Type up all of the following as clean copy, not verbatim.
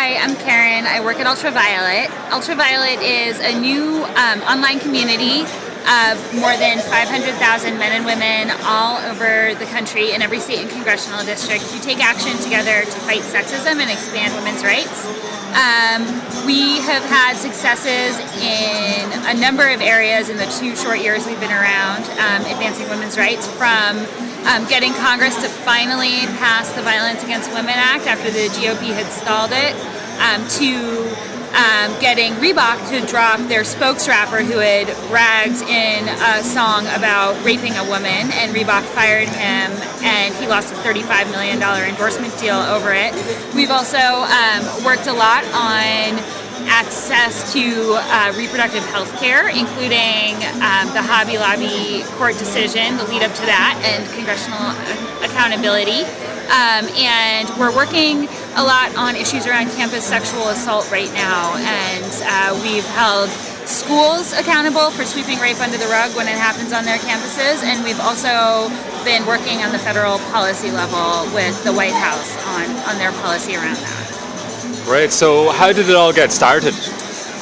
Hi, I'm Karin. I work at Ultraviolet. Ultraviolet is a new online community of more than 500,000 men and women all over the country in every state and congressional district who take action together to fight sexism and expand women's rights. We have had successes in a number of areas in the 2 short years we've been around advancing women's rights, from getting Congress to finally pass the Violence Against Women Act after the GOP had stalled it, to getting Reebok to drop their spokes rapper who had ragged in a song about raping a woman, and Reebok fired him and he lost a $35 million endorsement deal over it. We've also worked a lot on access to reproductive health care, including the Hobby Lobby court decision, the lead up to that, and congressional accountability. And we're working a lot on issues around campus sexual assault right now, and we've held schools accountable for sweeping rape under the rug when it happens on their campuses, and we've also been working on the federal policy level with the White House on their policy around that. Great. So how did it all get started?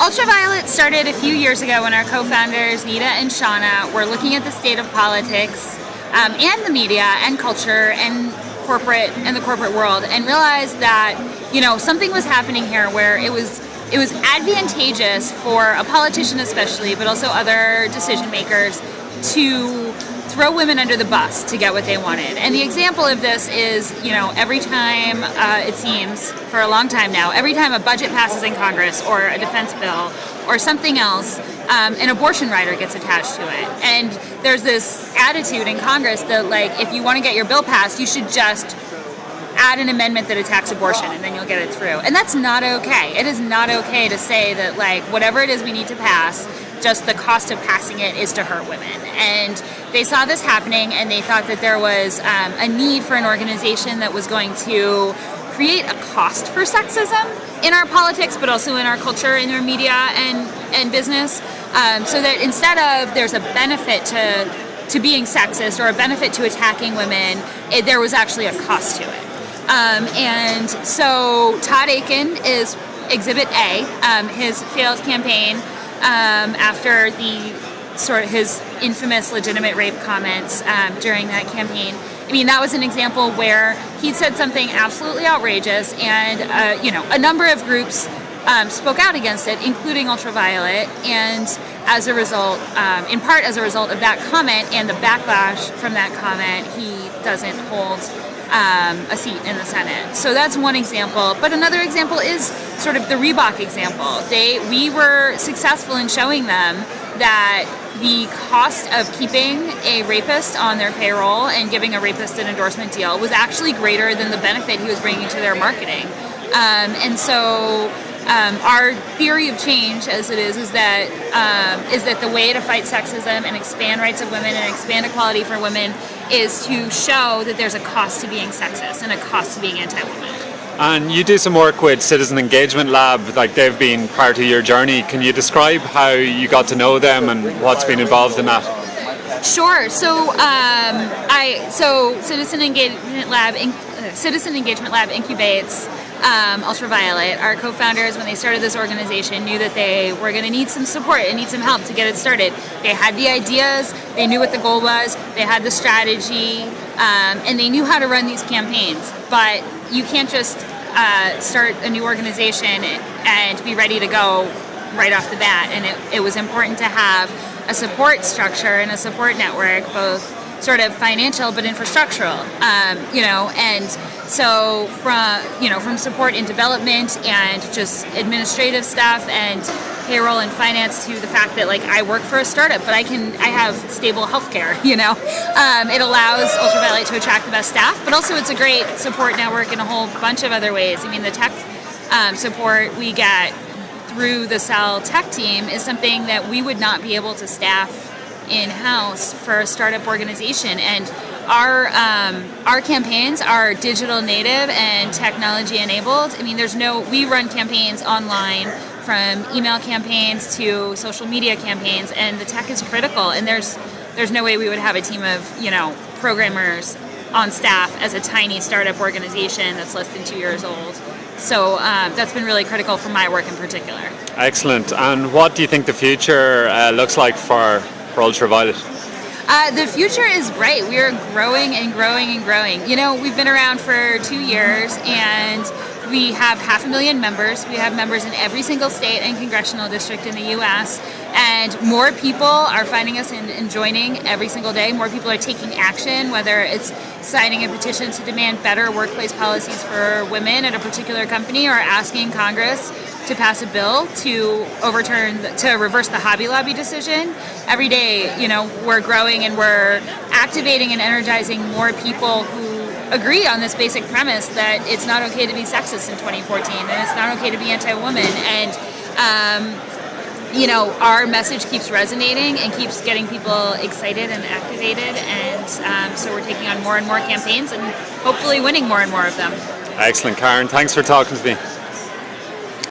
Ultraviolet started a few years ago when our co-founders, Nita and Shauna, were looking at the state of politics and the media and culture and the corporate world, and realized that, you know, something was happening here where it was advantageous for a politician especially, but also other decision makers, to throw women under the bus to get what they wanted. And the example of this is, you know, every time, it seems, for a long time now, every time a budget passes in Congress or a defense bill or something else, an abortion rider gets attached to it. And there's this attitude in Congress that, like, if you want to get your bill passed, you should just add an amendment that attacks abortion and then you'll get it through. And that's not okay. It is not okay to say that, like, whatever it is we need to pass, just the cost of passing it is to hurt women. And they saw this happening, and they thought that there was a need for an organization that was going to create a cost for sexism in our politics, but also in our culture, in our media and business, so that instead of there's a benefit to being sexist or a benefit to attacking women, there was actually a cost to it. And so Todd Aiken is Exhibit A, his failed campaign after his infamous legitimate rape comments during that campaign. I mean, that was an example where he said something absolutely outrageous, and a number of groups spoke out against it, including Ultraviolet, and as a result, in part as a result of that comment and the backlash from that comment, he doesn't hold a seat in the Senate. So that's one example. But another example is sort of the Reebok example. We were successful in showing them that the cost of keeping a rapist on their payroll and giving a rapist an endorsement deal was actually greater than the benefit he was bringing to their marketing. And so our theory of change, as it is that the way to fight sexism and expand rights of women and expand equality for women is to show that there's a cost to being sexist and a cost to being anti-woman. And you do some work with Citizen Engagement Lab, like they've been part of your journey. Can you describe how you got to know them and what's been involved in that? Sure. So, Citizen Engagement Lab incubates Ultraviolet. Our co-founders, when they started this organization, knew that they were going to need some support and need some help to get it started. They had the ideas, they knew what the goal was, they had the strategy, and they knew how to run these campaigns. But you can't just start a new organization and be ready to go right off the bat. And it was important to have a support structure and a support network, both sort of financial but infrastructural, and so from support in development and just administrative stuff and payroll and finance to the fact that, like, I work for a startup, but I have stable healthcare. It allows Ultraviolet to attract the best staff, but also it's a great support network in a whole bunch of other ways. I mean, the tech support we get through the Cell tech team is something that we would not be able to staff in-house for a startup organization, and our campaigns are digital native and technology enabled. I mean, we run campaigns online, from email campaigns to social media campaigns, and the tech is critical, and there's no way we would have a team of programmers on staff as a tiny startup organization that's less than 2 years old. So that's been really critical for my work in particular. Excellent. And what do you think the future looks like for Ultraviolet? The future is bright. We are growing and growing and growing. You know, we've been around for 2 years and we have 500,000 members. We have members in every single state and congressional district in the U.S. And more people are finding us and joining every single day. More people are taking action, whether it's signing a petition to demand better workplace policies for women at a particular company or asking Congress to pass a bill to reverse the Hobby Lobby decision. Every day, you know, we're growing and we're activating and energizing more people who agree on this basic premise that it's not okay to be sexist in 2014 and it's not okay to be anti-woman. And you know, our message keeps resonating and keeps getting people excited and activated, and so we're taking on more and more campaigns and hopefully winning more and more of them. Excellent, Karin. Thanks for talking to me.